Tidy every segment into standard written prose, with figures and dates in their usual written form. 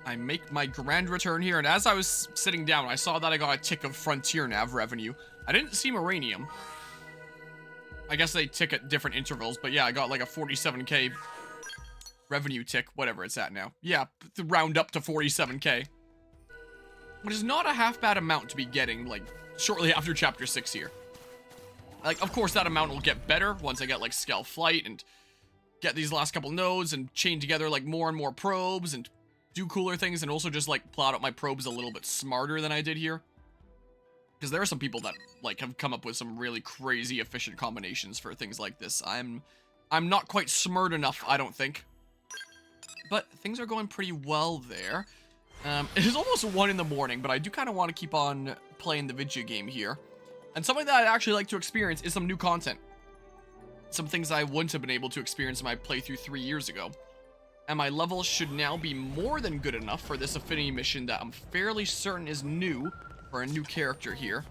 I make my grand return here, and as I was sitting down, I saw that I got a tick of Frontier Nav revenue. I didn't see Moranium. I guess they tick at different intervals, but yeah, I got like a 47k revenue tick, whatever it's at now. Yeah, round up to 47k. Which is not a half bad amount to be getting, like, shortly after Chapter 6 here. Like, of course, that amount will get better once I get, like, Scale Flight and get these last couple nodes and chain together, like, more and more probes and do cooler things, and also just, like, plot out my probes a little bit smarter than I did here. Because there are some people that, like, have come up with some really crazy efficient combinations for things like this. I'm not quite smart enough, I don't think. But things are going pretty well there. It is almost 1 in the morning, but I do kind of want to keep on playing the video game here. And something that I'd actually like to experience is some new content. Some things I wouldn't have been able to experience in my playthrough 3 years ago. And my levels should now be more than good enough for this affinity mission that I'm fairly certain is new, for a new character here.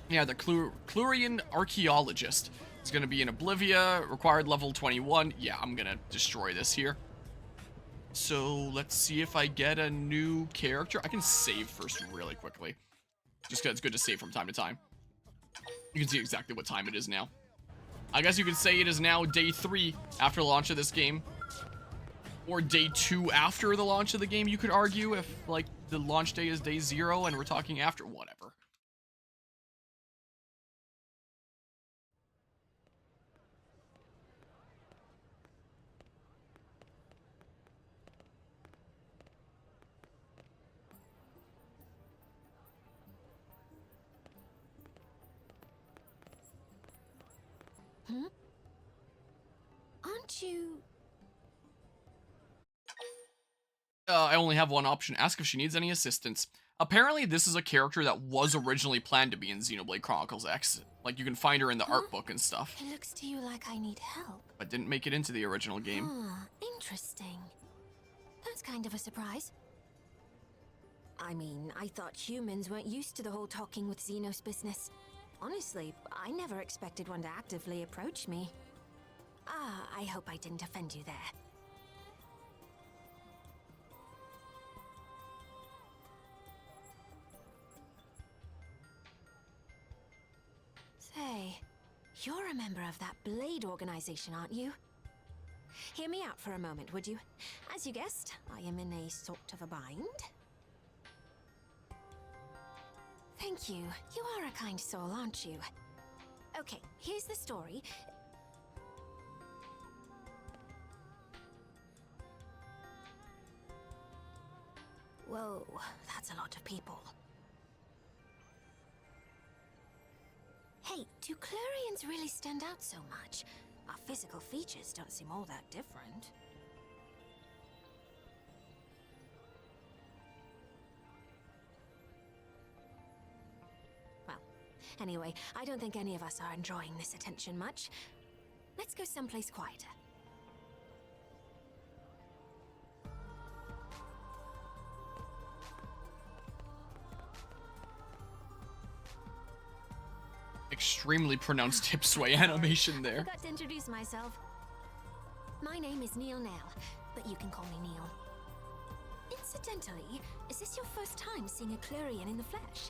Yeah, the Qlurian Archaeologist. It's going to be in Oblivia, required level 21. Yeah, I'm going to destroy this here. So let's see if I get a new character. I can save first really quickly. Just because it's good to save from time to time. You can see exactly what time it is now. I guess you could say it is now day 3 after the launch of this game. Or day 2 after the launch of the game, you could argue, if, like, the launch day is day 0 and we're talking after, whatever. Hmm? Aren't you... I only have one option. Ask if she needs any assistance. Apparently, this is a character that was originally planned to be in Xenoblade Chronicles X. Like, you can find her in the art book and stuff. It looks to you like I need help. But didn't make it into the original game. Ah, interesting. That's kind of a surprise. I mean, I thought humans weren't used to the whole talking with Xenos business. Honestly, I never expected one to actively approach me. Ah, I hope I didn't offend you there. Say, you're a member of that Blade organization, aren't you? Hear me out for a moment, would you? As you guessed, I am in a sort of a bind. Thank you. You are a kind soul, aren't you? Okay, here's the story. Whoa, that's a lot of people. Hey, do Qlurians really stand out so much? Our physical features don't seem all that different. Well, anyway, I don't think any of us are enjoying this attention much. Let's go someplace quieter. Extremely pronounced hip sway animation there. Forgot to introduce myself. My name is Neil Nell, but you can call me Neil. Incidentally, is this your first time seeing a Qlurian in the flesh?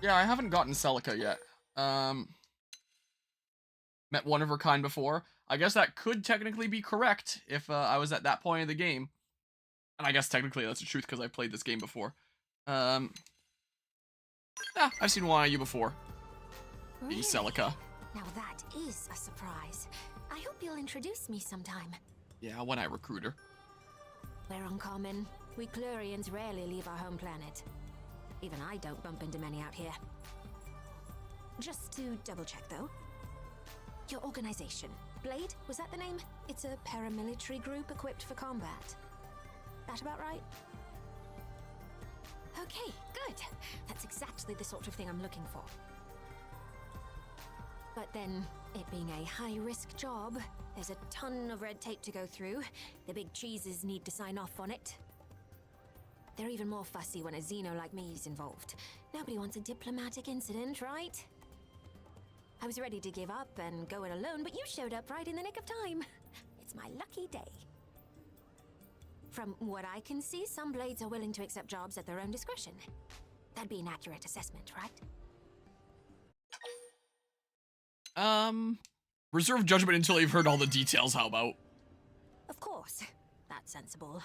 Yeah, I haven't gotten Celica yet. Met one of her kind before. I guess that could technically be correct if I was at that point of the game. And I guess technically that's the truth because I played this game before. Yeah, I've seen one of you before. Really? Celica. Now that is a surprise. I hope you'll introduce me sometime. Yeah, when I recruit her. We're uncommon. We Qlurians rarely leave our home planet. Even I don't bump into many out here. Just to double check though. Your organization, Blade, was that the name? It's a paramilitary group equipped for combat. That about right? Okay, good. That's exactly the sort of thing I'm looking for. But then, it being a high-risk job, there's a ton of red tape to go through. The big cheeses need to sign off on it. They're even more fussy when a Xeno like me is involved. Nobody wants a diplomatic incident, right? I was ready to give up and go it alone, but you showed up right in the nick of time. It's my lucky day. From what I can see, some blades are willing to accept jobs at their own discretion. That'd be an accurate assessment, right? Reserve judgment until you've heard all the details, how about? Of course. That's sensible.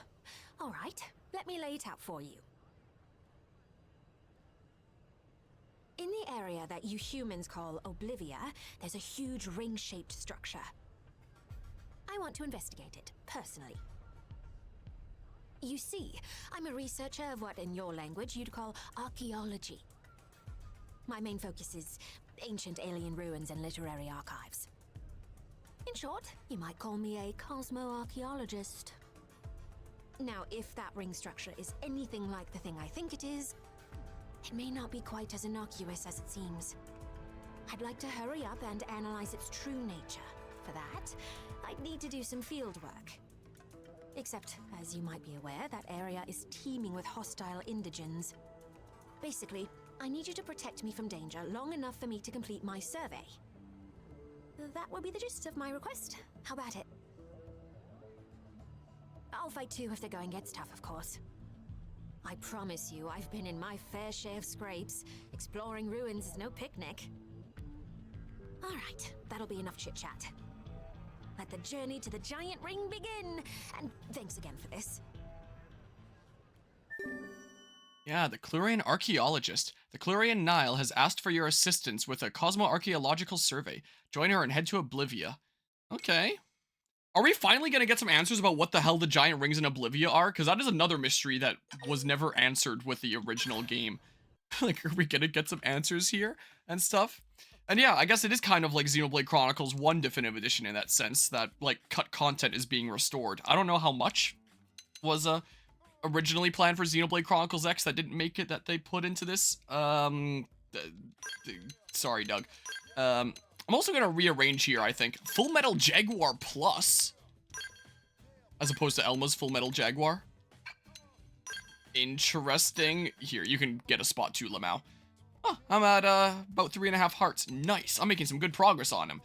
All right, let me lay it out for you. In the area that you humans call Oblivia, there's a huge ring-shaped structure. I want to investigate it, personally. You see, I'm a researcher of what in your language you'd call archaeology. My main focus is ancient alien ruins and literary archives. In short, you might call me a cosmo-archaeologist. Now, if that ring structure is anything like the thing I think it is, it may not be quite as innocuous as it seems. I'd like to hurry up and analyze its true nature. For that, I'd need to do some field work. Except, as you might be aware, that area is teeming with hostile indigens. Basically, I need you to protect me from danger long enough for me to complete my survey. That will be the gist of my request. How about it? I'll fight too if the going gets tough, of course. I promise you, I've been in my fair share of scrapes. Exploring ruins is no picnic. All right, that'll be enough chit-chat. Let the journey to the giant ring begin! And thanks again for this. Yeah, the Qlurian Archaeologist. The Qlurian Nile has asked for your assistance with a cosmo-archaeological survey. Join her and head to Oblivia. Okay. Are we finally going to get some answers about what the hell the giant rings in Oblivia are? Because that is another mystery that was never answered with the original game. Like, are we going to get some answers here and stuff? And yeah, I guess it is kind of like Xenoblade Chronicles 1 Definitive Edition in that sense, that, like, cut content is being restored. I don't know how much was, originally planned for Xenoblade Chronicles X that didn't make it that they put into this. Sorry, Doug. I'm also going to rearrange here, I think. Full Metal Jaguar Plus. As opposed to Elma's Full Metal Jaguar. Interesting. Here, you can get a spot too, Lamau. Oh, I'm at about 3.5 hearts. Nice. I'm making some good progress on him.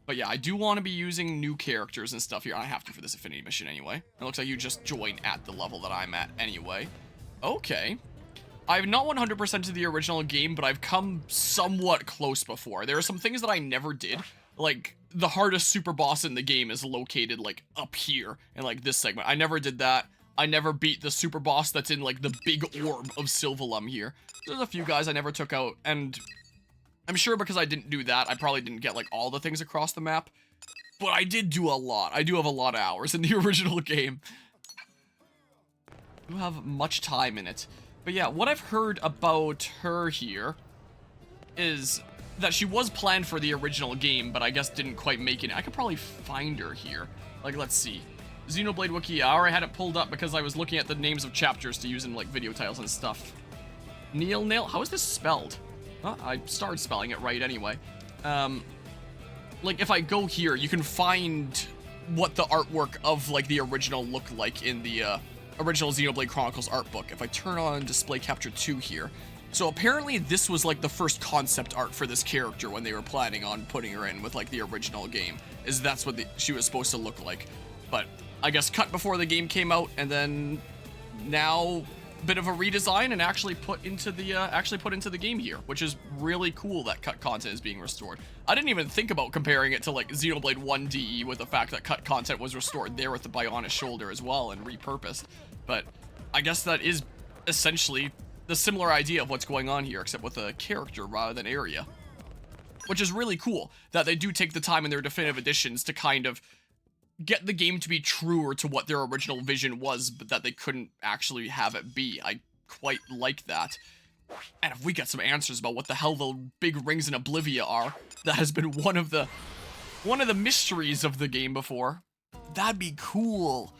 But yeah, I do want to be using new characters and stuff here. I have to for this affinity mission anyway. It looks like you just joined at the level that I'm at anyway. Okay. I've not 100% to the original game, but I've come somewhat close before. There are some things that I never did. Like, the hardest super boss in the game is located, like, up here in, like, this segment. I never did that. I never beat the super boss that's in, like, the big orb of Sylvalum here. There's a few guys I never took out, and I'm sure because I didn't do that, I probably didn't get, like, all the things across the map. But I did do a lot. I do have a lot of hours in the original game. I do have much time in it. But yeah, what I've heard about her here is that she was planned for the original game, but I guess didn't quite make it. I could probably find her here. Like, let's see. Xenoblade Wiki. I already had it pulled up because I was looking at the names of chapters to use in, like, video titles and stuff. Neil Nail. How is this spelled? I started spelling it right anyway. Like, if I go here, you can find what the artwork of, like, the original looked like in the, original Xenoblade Chronicles art book. If I turn on Display Capture 2 here. So apparently this was like the first concept art for this character when they were planning on putting her in with like the original game. Is that's what she was supposed to look like. But I guess cut before the game came out and then now bit of a redesign and actually put into the game here, which is really cool that cut content is being restored. I didn't even think about comparing it to like Xenoblade 1 DE with the fact that cut content was restored there with the Bionis shoulder as well and repurposed. But I guess that is essentially the similar idea of what's going on here, except with a character rather than area. Which is really cool, that they do take the time in their definitive editions to kind of get the game to be truer to what their original vision was, but that they couldn't actually have it be. I quite like that. And if we get some answers about what the hell the big rings in Oblivia are, that has been one of the mysteries of the game before, that'd be cool.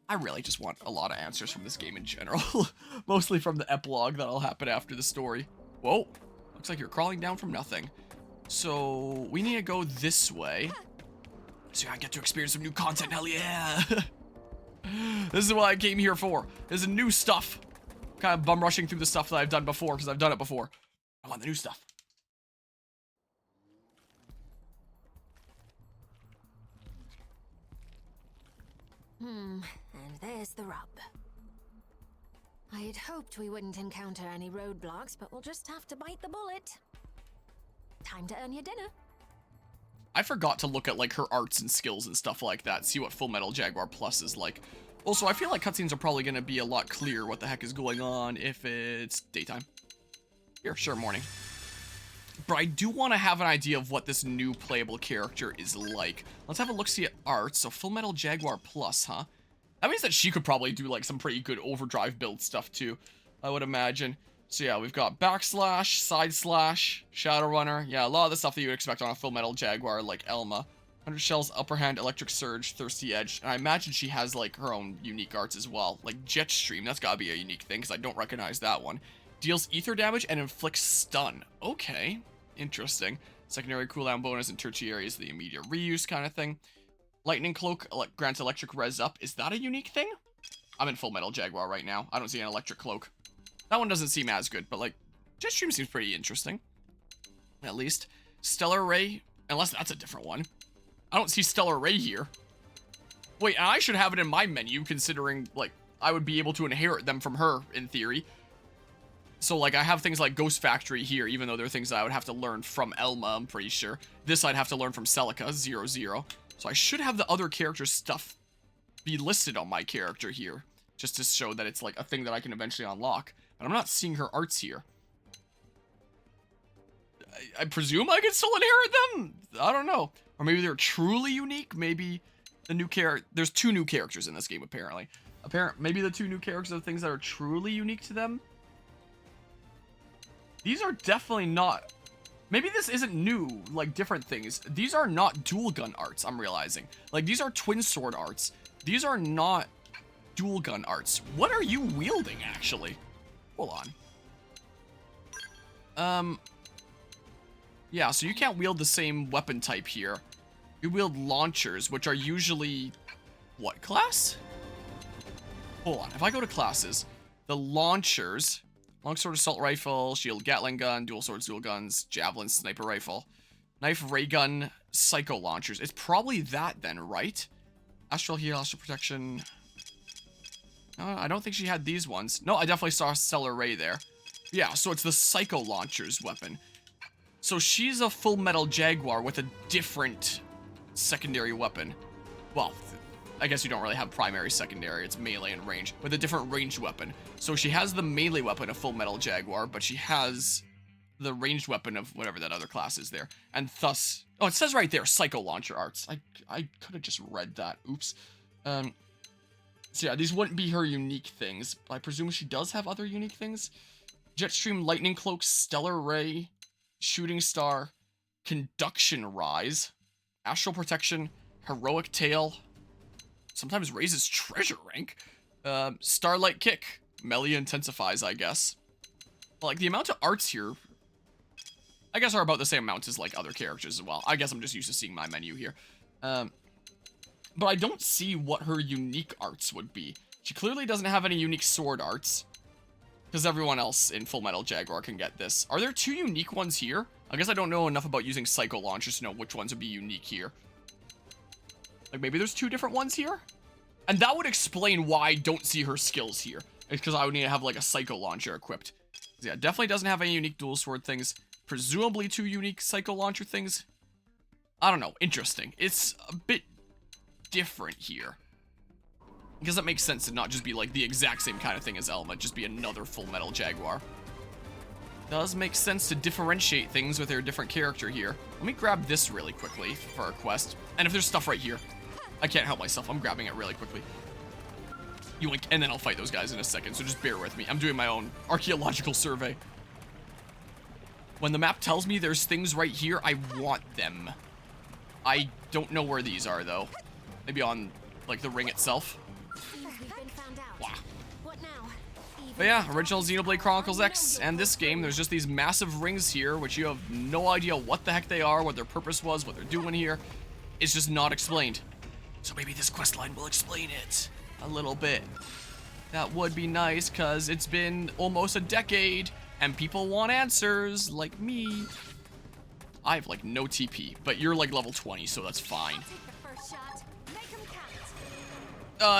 I really just want a lot of answers from this game in general. Mostly from the epilogue that'll happen after the story. Whoa, looks like you're crawling down from nothing. So, we need to go this way. So I get to experience some new content, hell yeah! This is what I came here for. This is new stuff. Kind of bum rushing through the stuff that I've done before, because I've done it before. I want the new stuff. And there's the rub. I had hoped we wouldn't encounter any roadblocks, but we'll just have to bite the bullet. Time to earn your dinner. I forgot to look at, like, her arts and skills and stuff like that, see what Full Metal Jaguar Plus is like. Also, I feel like cutscenes are probably going to be a lot clearer what the heck is going on if it's daytime. Here, sure, morning. But I do want to have an idea of what this new playable character is like. Let's have a look-see at art. So, Full Metal Jaguar Plus, huh? That means that she could probably do, like, some pretty good overdrive build stuff, too, I would imagine. So, yeah, we've got backslash, side slash, Shadowrunner. Yeah, a lot of the stuff that you would expect on a Full Metal Jaguar, like Elma. 100 Shells, Upper Hand, Electric Surge, Thirsty Edge. And I imagine she has, like, her own unique arts as well. Like, Jetstream, that's gotta be a unique thing, because I don't recognize that one. Deals ether damage and inflicts stun. Okay, interesting. Secondary cooldown bonus and tertiary is the immediate reuse kind of thing. Lightning Cloak grants electric res up. Is that a unique thing? I'm in Full Metal Jaguar right now. I don't see an electric cloak. That one doesn't seem as good, but, like, Jetstream seems pretty interesting. At least. Stellar Ray, unless that's a different one. I don't see Stellar Ray here. Wait, I should have it in my menu, considering, like, I would be able to inherit them from her, in theory. So, like, I have things like Ghost Factory here, even though they're things that I would have to learn from Elma, I'm pretty sure. This I'd have to learn from Celica, 0-0. So I should have the other character stuff be listed on my character here, just to show that it's, like, a thing that I can eventually unlock. But I'm not seeing her arts here. I presume I can still inherit them? I don't know. Or maybe they're truly unique. Maybe the new character... There's 2 new characters in this game, apparently. Maybe the 2 new characters are things that are truly unique to them. These are definitely not... Maybe this isn't new, like, different things. These are not dual gun arts, I'm realizing. Like, these are twin sword arts. These are not dual gun arts. What are you wielding, actually? Hold on. Yeah, so you can't wield the same weapon type here. You wield launchers, which are usually... What class? Hold on, if I go to classes, the launchers... Longsword assault rifle, shield Gatling gun, dual swords, dual guns, javelin sniper rifle, knife ray gun, psycho launchers. It's probably that then, right? Astral heal, astral protection. No, I don't think she had these ones. No, I definitely saw Stellar Ray there. Yeah, so it's the psycho launchers weapon. So she's a Full Metal Jaguar with a different secondary weapon. Well, I guess you don't really have primary, secondary, it's melee and range, with a different ranged weapon. So she has the melee weapon of Full Metal Jaguar, but she has the ranged weapon of whatever that other class is there. And thus, oh, it says right there, Psycho Launcher Arts. I could have just read that, oops. So yeah, these wouldn't be her unique things, but I presume she does have other unique things. Jetstream, Lightning Cloak, Stellar Ray, Shooting Star, Conduction Rise, Astral Protection, Heroic Tail, sometimes raises treasure rank. Starlight Kick. Melee intensifies, I guess. But, like, the amount of arts here, I guess, are about the same amount as, like, other characters as well. I guess I'm just used to seeing my menu here. But I don't see what her unique arts would be. She clearly doesn't have any unique sword arts, because everyone else in Full Metal Jaguar can get this. Are there 2 unique ones here? I guess I don't know enough about using Psycho Launchers to know which ones would be unique here. Like, maybe there's 2 different ones here? And that would explain why I don't see her skills here. It's because I would need to have, like, a Psycho Launcher equipped. Yeah, definitely doesn't have any unique dual sword things. Presumably 2 unique Psycho Launcher things. I don't know. Interesting. It's a bit different here. Because that makes sense to not just be, like, the exact same kind of thing as Elma. Just be another Full Metal Jaguar. Does make sense to differentiate things with their different character here. Let me grab this really quickly for our quest. And if there's stuff right here, I can't help myself. I'm grabbing it really quickly. Yoink, and then I'll fight those guys in a second, so just bear with me. I'm doing my own archaeological survey. When the map tells me there's things right here, I want them. I don't know where these are, though. Maybe on, like, the ring itself. Wow. But yeah, original Xenoblade Chronicles X and this game, there's just these massive rings here, which you have no idea what the heck they are, what their purpose was, what they're doing here. It's just not explained. So maybe this questline will explain it a little bit. That would be nice, because it's been almost a decade, and people want answers, like me. I have, like, no TP, but you're, like, level 20, so that's fine.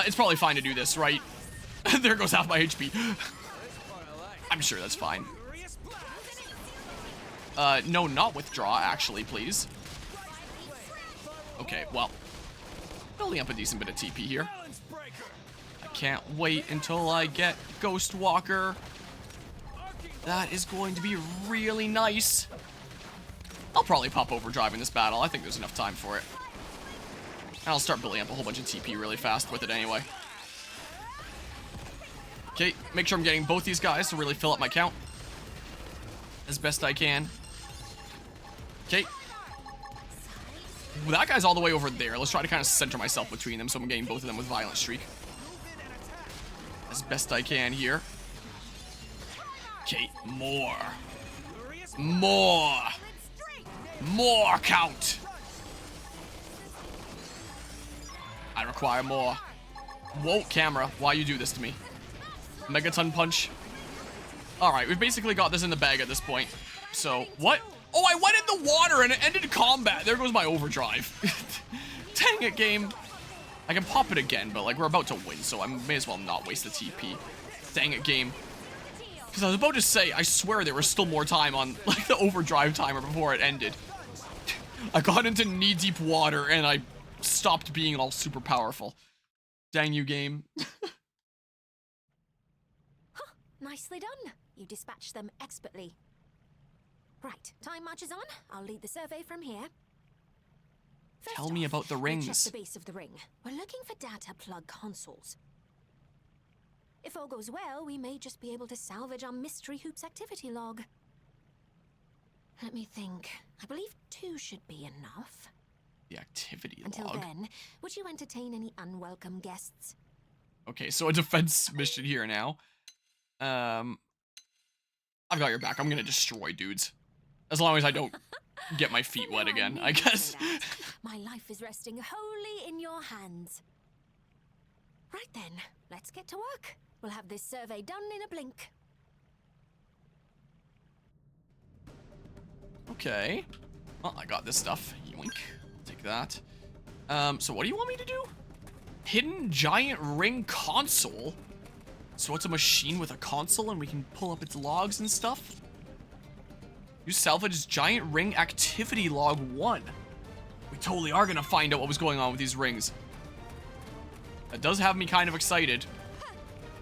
It's probably fine to do this, right? There goes half my HP. I'm sure that's fine. No, not withdraw, actually, please. Okay, well. Building up a decent bit of TP here. I can't wait until I get Ghost Walker. That is going to be really nice. I'll probably pop Overdrive in this battle. I think there's enough time for it. And I'll start building up a whole bunch of TP really fast with it anyway. Okay, make sure I'm getting both these guys to really fill up my count as best I can. Okay. That guy's all the way over there. Let's try to kind of center myself between them so I'm getting both of them with Violent Streak as best I can here. Okay, more count. I require more. Whoa, camera, why you do this to me? Megaton punch. Alright, we've basically got this in the bag at this point. So, what? Oh, I went in the water and it ended combat. There goes my overdrive. Dang it, game. I can pop it again, but like we're about to win, so I may as well not waste the TP. Dang it, game. Because I was about to say, I swear there was still more time on like the overdrive timer before it ended. I got into knee-deep water and I stopped being all super powerful. Dang you, game. Huh, nicely done. You dispatched them expertly. Right, time marches on. I'll lead the survey from here. First Tell me about the rings. Check the base of the ring. We're looking for data plug consoles. If all goes well, we may just be able to salvage our Mystery Hoops activity log. Let me think. I believe 2 should be enough. The activity Until log. then, would you entertain any unwelcome guests? Okay, so a defense mission here now. I've got your back. I'm gonna destroy dudes. As long as I don't get my feet wet again, I guess. My life is resting wholly in your hands. Right then, let's get to work. We'll have this survey done in a blink. Okay. Well, I got this stuff. Yoink. Take that. So what do you want me to do? Hidden giant ring console? So it's a machine with a console and we can pull up its logs and stuff? You salvaged giant ring activity log 1. We totally are gonna find out what was going on with these rings. That does have me kind of excited.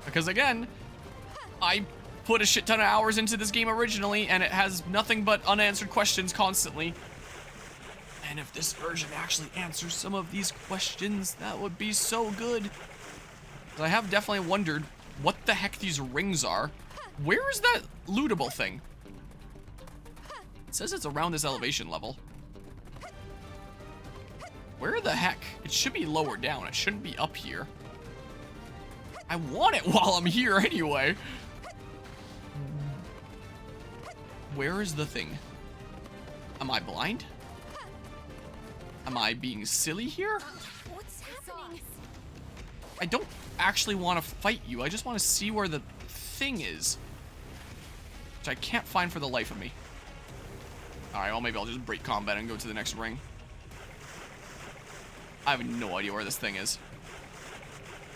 Because again, I put a shit ton of hours into this game originally and it has nothing but unanswered questions constantly. And if this version actually answers some of these questions, that would be so good. 'Cause I have definitely wondered what the heck these rings are. Where is that lootable thing? It says it's around this elevation level. Where the heck? It should be lower down. It shouldn't be up here. I want it while I'm here anyway. Where is the thing? Am I blind? Am I being silly here? What's happening? I don't actually want to fight you. I just want to see where the thing is. Which I can't find for the life of me. Alright, well maybe I'll just break combat and go to the next ring. I have no idea where this thing is.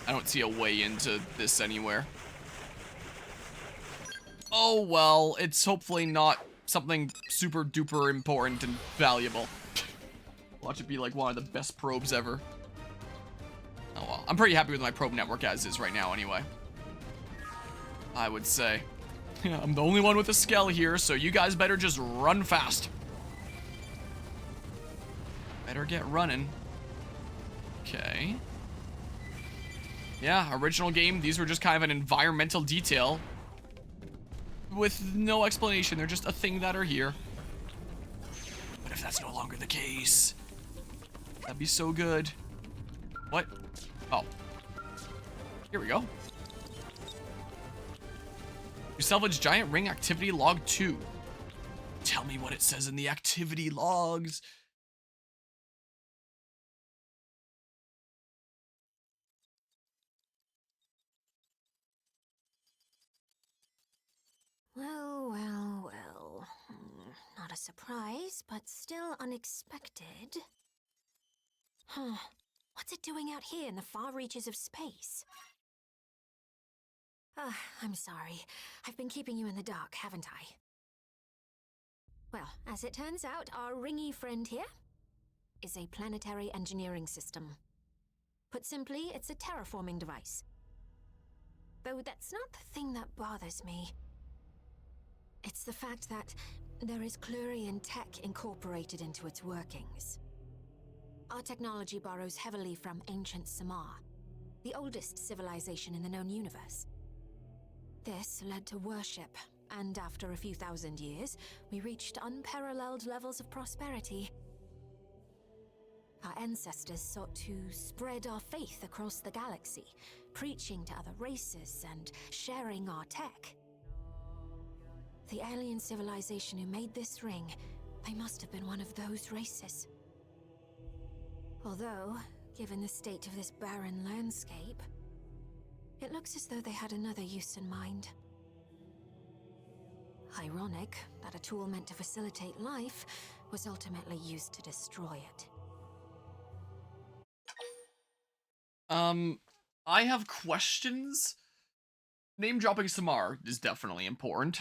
I don't see a way into this anywhere. Oh well, it's hopefully not something super duper important and valuable. Watch it be like one of the best probes ever. Oh well, I'm pretty happy with my probe network as is right now anyway. I would say. Yeah, I'm the only one with a skell here, so you guys better just run fast. Better get running. Okay. Yeah, original game, these were just kind of an environmental detail with no explanation. They're just a thing that are here. But if that's no longer the case, that'd be so good. What? Oh. Here we go. You salvage giant ring activity log 2. Tell me what it says in the activity logs. Well, well, well. Not a surprise, but still unexpected. Huh. What's it doing out here in the far reaches of space? Ah, I'm sorry. I've been keeping you in the dark, haven't I? Well, as it turns out, our ringy friend here is a planetary engineering system. Put simply, it's a terraforming device. Though that's not the thing that bothers me. It's the fact that there is Qlurian tech incorporated into its workings. Our technology borrows heavily from ancient Samar, the oldest civilization in the known universe. This led to worship, and after a few thousand years, we reached unparalleled levels of prosperity. Our ancestors sought to spread our faith across the galaxy, preaching to other races and sharing our tech. The alien civilization who made this ring, they must have been one of those races. Although, given the state of this barren landscape, it looks as though they had another use in mind. Ironic that a tool meant to facilitate life was ultimately used to destroy it. I have questions. Name dropping Samar is definitely important.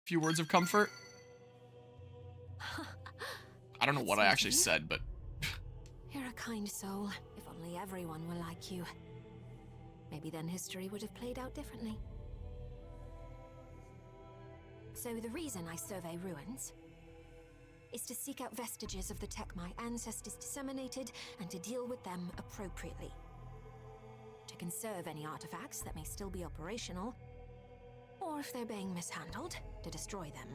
Few words of comfort. I don't know what I actually said, but You're a kind soul. If only everyone were like you. Maybe then history would have played out differently. So the reason I survey ruins is to seek out vestiges of the tech my ancestors disseminated and to deal with them appropriately. To conserve any artifacts that may still be operational, or if they're being mishandled, to destroy them.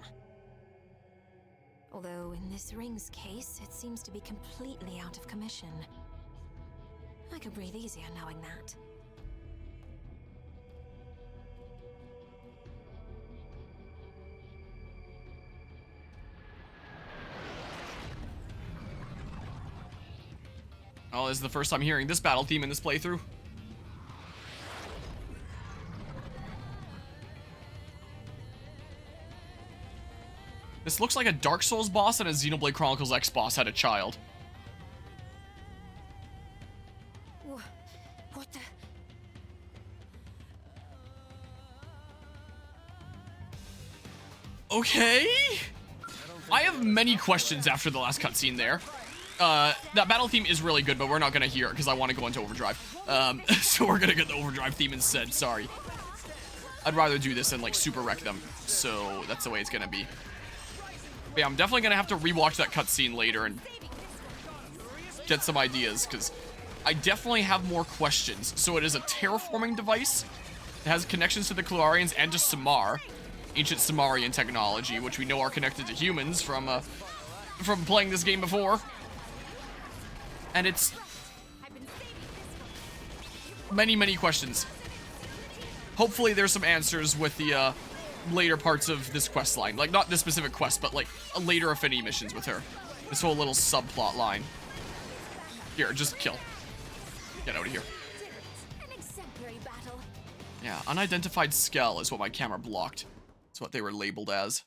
Although in this ring's case, it seems to be completely out of commission. I could breathe easier knowing that. oh, this is the first time hearing this battle theme in this playthrough. This looks like a Dark Souls boss and a Xenoblade Chronicles X boss had a child. What the? Okay. I have many questions after the last cutscene there. That battle theme is really good, but we're not gonna hear it because I want to go into overdrive. So we're gonna get the overdrive theme instead. Sorry. I'd rather do this and like super wreck them. So that's the way it's gonna be. But yeah, I'm definitely gonna have to rewatch that cutscene later and get some ideas because I definitely have more questions. So it is a terraforming device. It has connections to the Qlurians and to Samar, ancient Samarian technology, which we know are connected to humans from playing this game before. And it's many questions. Hopefully there's some answers with the later parts of this quest line. Like, not this specific quest, but like later affinity missions with her. This whole little subplot line. Here, just kill. Get out of here. Yeah, unidentified skell is what my camera blocked. That's what they were labeled as.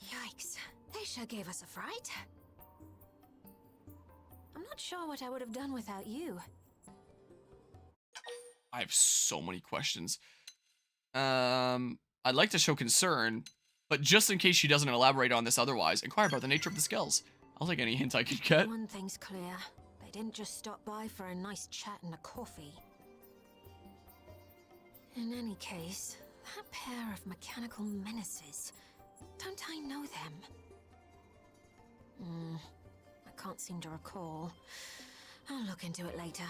Yikes. They sure gave us a fright. I'm not sure what I would have done without you. I have so many questions. I'd like to show concern, but just in case she doesn't elaborate on this otherwise, inquire about the nature of the skills. I'll take any hint I can get. One thing's clear. They didn't just stop by for a nice chat and a coffee. In any case, that pair of mechanical menaces, don't I know them? I can't seem to recall. I'll look into it later.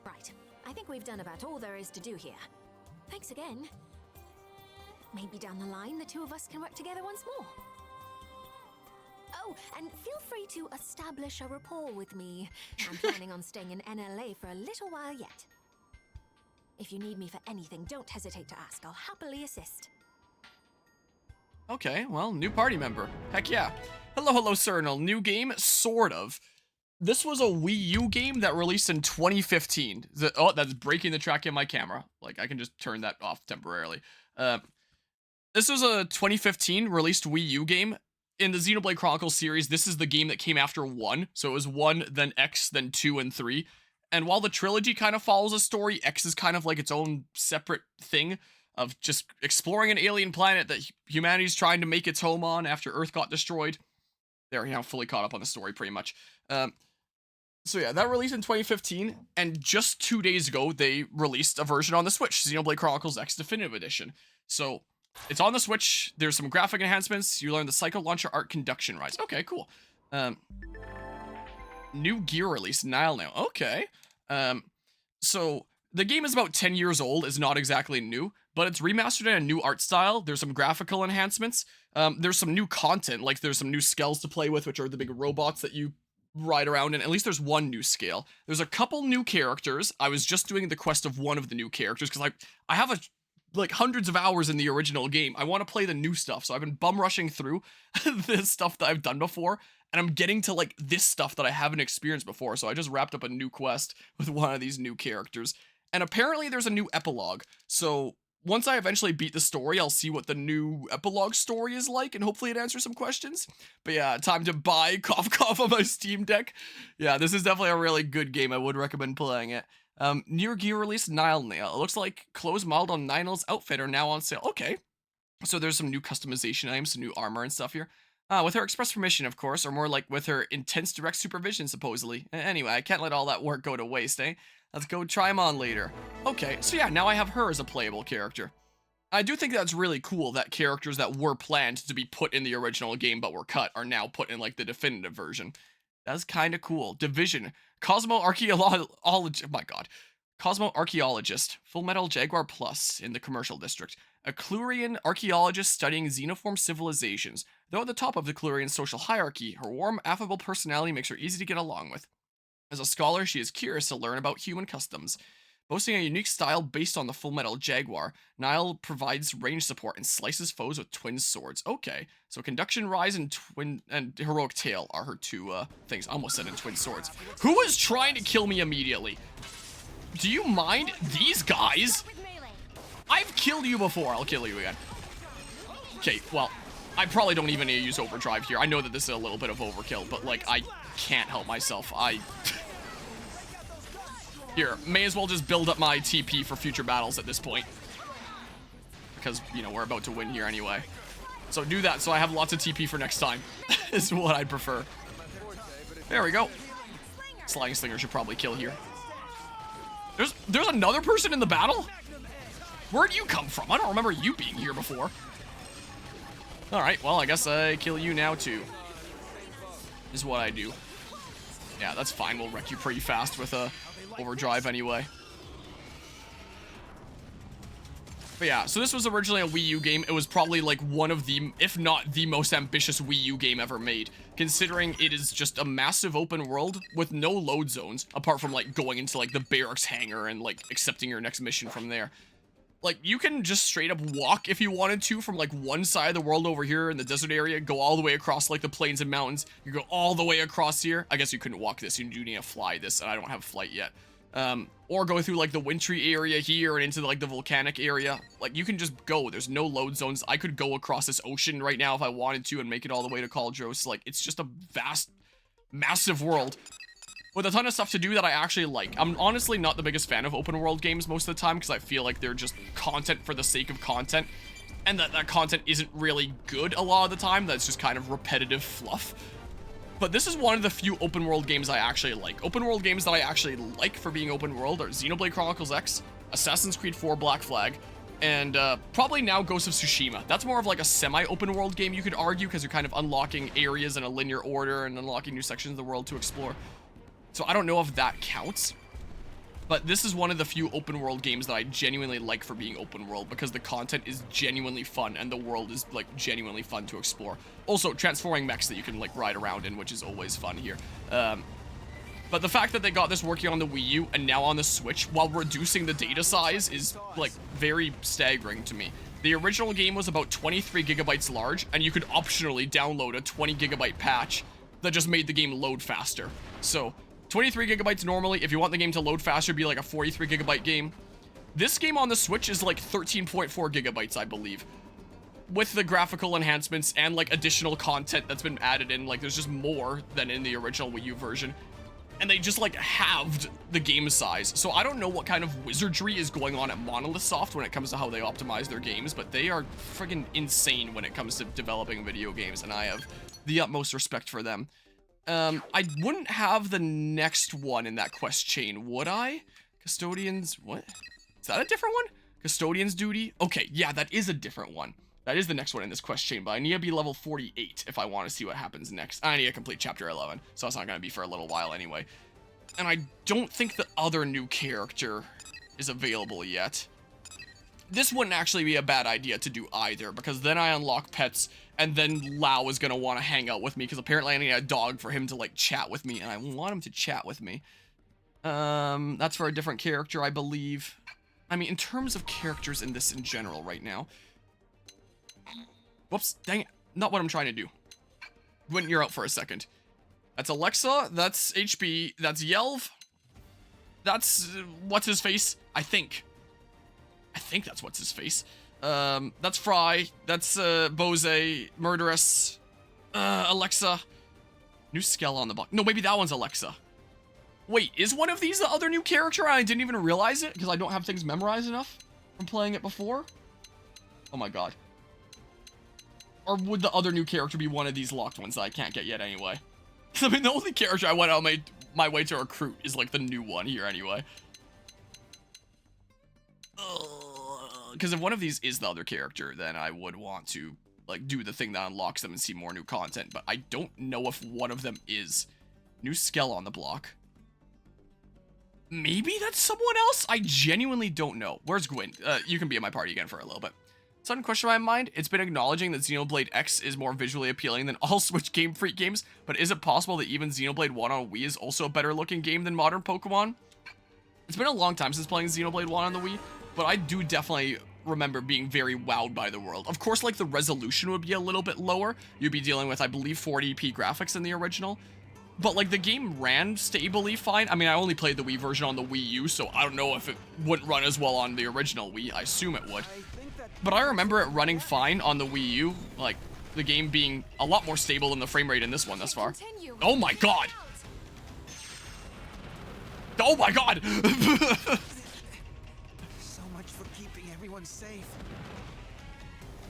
Right, I think we've done about all there is to do here. Thanks again. Maybe down the line, the two of us can work together once more. Oh, and feel free to establish a rapport with me. I'm planning on staying in NLA for a little while yet. If you need me for anything, don't hesitate to ask. I'll happily assist. Okay, well, new party member. Heck yeah. Hello, Cernal. New game? Sort of. This was a Wii U game that released in 2015. Oh, that's breaking the track in my camera. Like, I can just turn that off temporarily. This was a 2015 released Wii U game. In the Xenoblade Chronicles series, this is the game that came after 1. So it was 1, then X, then 2, and 3. And while the trilogy kind of follows a story, X is kind of like its own separate thing of just exploring an alien planet that humanity's trying to make its home on after Earth got destroyed. They're now fully caught up on the story, pretty much. So yeah, that released in 2015, and just 2 days ago, they released a version on the Switch, Xenoblade Chronicles X Definitive Edition. So, it's on the Switch, there's some graphic enhancements, you learn the Psycho Launcher Art Conduction Rise. Okay, cool. New gear release, Nile now. Okay. So, the game is about 10 years old, is not exactly new, but it's remastered in a new art style. There's some graphical enhancements. There's some new content, like there's some new skells to play with, which are the big robots that you ride around in. At least there's one new scale. There's a couple new characters. I was just doing the quest of one of the new characters, because I have like hundreds of hours in the original game. I want to play the new stuff, so I've been bum rushing through this stuff that I've done before, and I'm getting to like this stuff that I haven't experienced before, so I just wrapped up a new quest with one of these new characters. And apparently there's a new epilogue, so once I eventually beat the story, I'll see what the new epilogue story is like, and hopefully it answers some questions. But yeah, time to buy cough cough on my Steam Deck. Yeah, this is definitely a really good game. I would recommend playing it. Near gear release, Nile Nail. It looks like clothes modeled on Nile's outfit are now on sale. Okay. So there's some new customization items, some new armor and stuff here. With her express permission, of course, or more like with her intense direct supervision, supposedly. Anyway, I can't let all that work go to waste, eh? Let's go try them on later. Okay, so yeah, now I have her as a playable character. I do think that's really cool that characters that were planned to be put in the original game but were cut are now put in like the definitive version. That's kind of cool. Division. Cosmo Archaeologist. Oh my god. Cosmo Archaeologist. Full Metal Jaguar Plus in the commercial district. A Qlurian archaeologist studying xenoform civilizations. Though at the top of the Qlurian social hierarchy, her warm, affable personality makes her easy to get along with. As a scholar, she is curious to learn about human customs. Boasting a unique style based on the Full Metal Jaguar, Nile provides range support and slices foes with twin swords. Okay, so Conduction Rise and Heroic Tail are her two things. I almost said in twin swords. Who is trying to kill me immediately? Do you mind? These guys? I've killed you before. I'll kill you again. Okay, well, I probably don't even need to use overdrive here. I know that this is a little bit of overkill, but like, I can't help myself. Here, may as well just build up my TP for future battles at this point. Because, you know, we're about to win here anyway. So do that so I have lots of TP for next time. Is what I'd prefer. There we go. Sliding Slinger should probably kill here. There's another person in the battle? Where'd you come from? I don't remember you being here before. Alright, well, I guess I kill you now too. Is what I do. Yeah, that's fine. We'll wreck you pretty fast with a overdrive anyway. But yeah, so this was originally a Wii U game. It was probably like one of the, if not the most ambitious Wii U game ever made, considering it is just a massive open world with no load zones, apart from like going into like the barracks hangar and like accepting your next mission from there. Like, you can just straight up walk if you wanted to from like one side of the world over here in the desert area, go all the way across like the plains and mountains. You go all the way across here. I guess you couldn't walk this. You do need to fly this, and I don't have flight yet. Or go through like the wintry area here and into like the volcanic area. Like, you can just go. There's no load zones. I could go across this ocean right now if I wanted to and make it all the way to Caldros. Like, it's just a vast, massive world with a ton of stuff to do that I actually like. I'm honestly not the biggest fan of open world games most of the time because I feel like they're just content for the sake of content, and that content isn't really good a lot of the time. That's just kind of repetitive fluff. But this is one of the few open world games I actually like. Open world games that I actually like for being open world are Xenoblade Chronicles X, Assassin's Creed 4 Black Flag, and probably now Ghost of Tsushima. That's more of like a semi-open world game, you could argue, because you're kind of unlocking areas in a linear order and unlocking new sections of the world to explore. So I don't know if that counts, but this is one of the few open world games that I genuinely like for being open world, because the content is genuinely fun and the world is like genuinely fun to explore. Also, transforming mechs that you can like ride around in, which is always fun here. But But the fact that they got this working on the Wii U and now on the Switch while reducing the data size is, like, very staggering to me. The original game was about 23 gigabytes large, and you could optionally download a 20 gigabyte patch that just made the game load faster. So, 23 gigabytes normally. If you want the game to load faster, it'd be like a 43 gigabyte game. This game on the Switch is like 13.4 gigabytes, I believe. With the graphical enhancements and like additional content that's been added in, like there's just more than in the original Wii U version. And they just like halved the game size. So I don't know what kind of wizardry is going on at Monolith Soft when it comes to how they optimize their games, but they are friggin' insane when it comes to developing video games, and I have the utmost respect for them. I wouldn't have the next one in that quest chain, would I? Custodians, what? Is that a different one? Custodian's duty? Okay, yeah, that is a different one. That is the next one in this quest chain, but I need to be level 48 if I want to see what happens next. I need to complete chapter 11, so it's not going to be for a little while anyway. And I don't think the other new character is available yet. This wouldn't actually be a bad idea to do either, because then I unlock pets, and then Lau is going to want to hang out with me, because apparently I need a dog for him to, like, chat with me, and I want him to chat with me. That's for a different character, I believe. I mean, in terms of characters in this in general right now... Whoops, dang it. Not what I'm trying to do. When you're out for a second. That's Alexa, that's HB, that's Yelv. That's, what's his face? I think that's what's his face. That's Fry, that's, Bose, Murderess, Alexa. New Skell on the block. No, maybe that one's Alexa. Wait, is one of these the other new character? I didn't even realize it because I don't have things memorized enough from playing it before. Oh my god. Or would the other new character be one of these locked ones that I can't get yet anyway? I mean, the only character I went out my way to recruit is, like, the new one here anyway. Because if one of these is the other character, then I would want to, like, do the thing that unlocks them and see more new content. But I don't know if one of them is. New Skell on the block. Maybe that's someone else? I genuinely don't know. Where's Gwyn? You can be in my party again for a little bit. Sudden question in my mind, it's been acknowledging that Xenoblade X is more visually appealing than all Switch Game Freak games, but is it possible that even Xenoblade 1 on Wii is also a better looking game than modern Pokemon? It's been a long time since playing Xenoblade 1 on the Wii, but I do definitely remember being very wowed by the world. Of course, like, the resolution would be a little bit lower. You'd be dealing with, I believe, 40p graphics in the original. But, like, the game ran stably fine. I mean, I only played the Wii version on the Wii U, so I don't know if it wouldn't run as well on the original Wii. I assume it would. But I remember it running fine on the Wii U, like, the game being a lot more stable than the frame rate in this one thus far. Oh my god! Oh my god! So much for keeping everyone safe.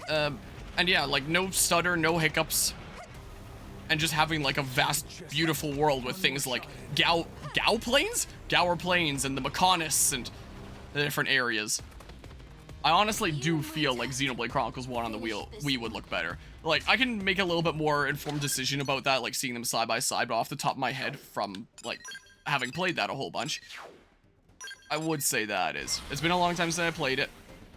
And yeah, like, no stutter, no hiccups. And just having, like, a vast, beautiful world with things like Gao Plains? Gower Plains and the Mechonis and the different areas. I honestly do feel like Xenoblade Chronicles 1 on the Wii would look better. Like, I can make a little bit more informed decision about that, like seeing them side by side, but off the top of my head from, like, having played that a whole bunch, I would say that is. It's been a long time since I played it,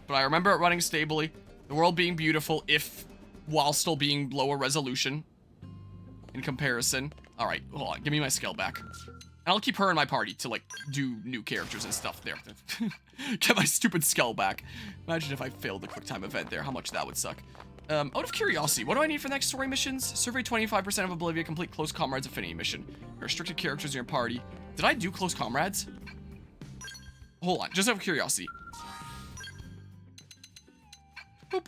but I remember it running stably, the world being beautiful, while still being lower resolution in comparison. Alright, hold on, give me my skill back. And I'll keep her in my party to, like, do new characters and stuff there. Get my stupid skull back. Imagine if I failed the QuickTime event there, how much that would suck. Out of curiosity, what do I need for the next story missions? Survey 25% of Oblivia, complete Close Comrades Affinity mission. Restricted characters in your party. Did I do Close Comrades? Hold on, just out of curiosity. Boop.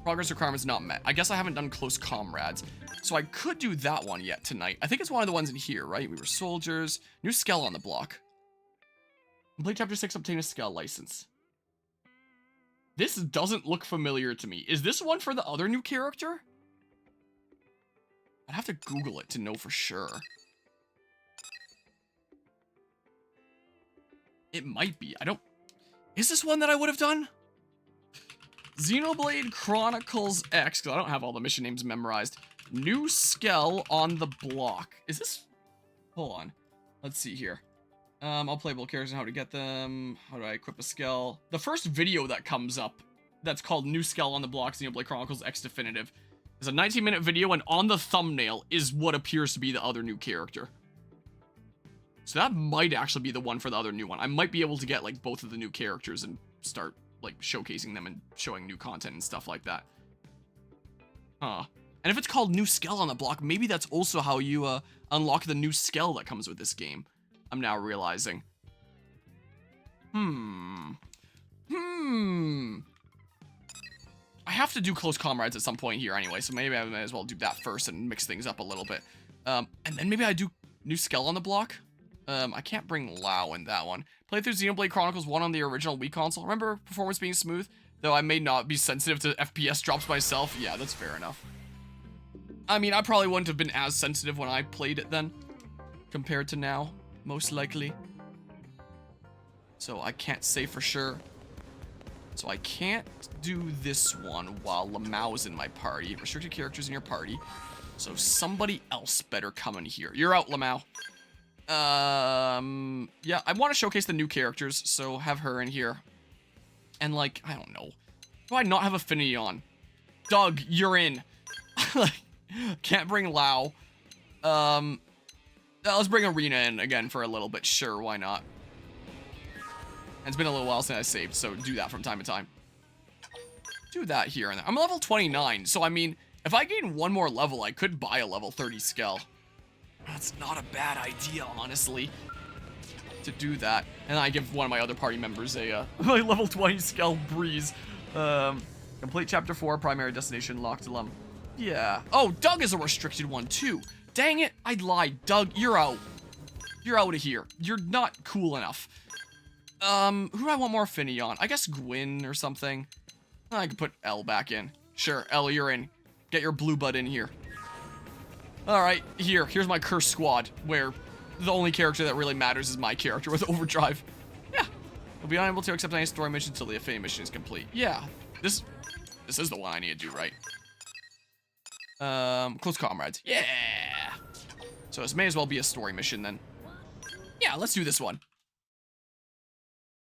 Progress requirements not met. I guess I haven't done Close Comrades. So I could do that one yet tonight. I think it's one of the ones in here, right? We were soldiers. New Skell on the block. Complete Chapter 6, obtain a Skell license. This doesn't look familiar to me. Is this one for the other new character? I'd have to Google it to know for sure. It might be. I don't... Is this one that I would have done? Xenoblade Chronicles X, because I don't have all the mission names memorized. New Skell on the block. Is this... Hold on. Let's see here. All playable characters and how to get them. How do I equip a Skell? The first video that comes up that's called New Skell on the block, Xenoblade Chronicles X Definitive, It's a 19-minute video, and on the thumbnail is what appears to be the other new character. So that might actually be the one for the other new one. I might be able to get, like, both of the new characters and start, like, showcasing them and showing new content and stuff like that. Huh. And if it's called New Skell on the Block, maybe that's also how you, unlock the new skell that comes with this game. I'm now realizing. I have to do Close Comrades at some point here anyway, so maybe I might as well do that first and mix things up a little bit. And then maybe I do New Skell on the Block. I can't bring Lao in that one. Played through Xenoblade Chronicles 1 on the original Wii console. Remember performance being smooth? Though I may not be sensitive to FPS drops myself. Yeah, that's fair enough. I mean, I probably wouldn't have been as sensitive when I played it then, compared to now, most likely. So I can't say for sure. So I can't do this one while Lamau's in my party. Restricted characters in your party. So somebody else better come in here. You're out, Lamau. Yeah, I want to showcase the new characters, so have her in here. And, like, I don't know. Do I not have Affinity on? Doug, you're in. Like, can't bring Lao. Let's bring Arena in again for a little bit. Sure, why not? And it's been a little while since I saved, so do that from time to time. Do that here and there. I'm level 29, so I mean, if I gain one more level, I could buy a level 30 Skell. That's not a bad idea, honestly, to do that. And I give one of my other party members a level 20 Skell Breeze. Complete Chapter 4, Primary Destination, Locked Alum. Yeah. Oh, Doug is a restricted one, too. Dang it, I lied. Doug, you're out. You're out of here. You're not cool enough. Who do I want more affinity on? I guess Gwyn or something. I could put L back in. Sure, L, you're in. Get your blue bud in here. Alright, here's my cursed squad, where the only character that really matters is my character with Overdrive. Yeah. We'll be unable to accept any story mission until the affinity mission is complete. Yeah. This is the one I need to do, right? Close Comrades. Yeah! So this may as well be a story mission then. Yeah, let's do this one.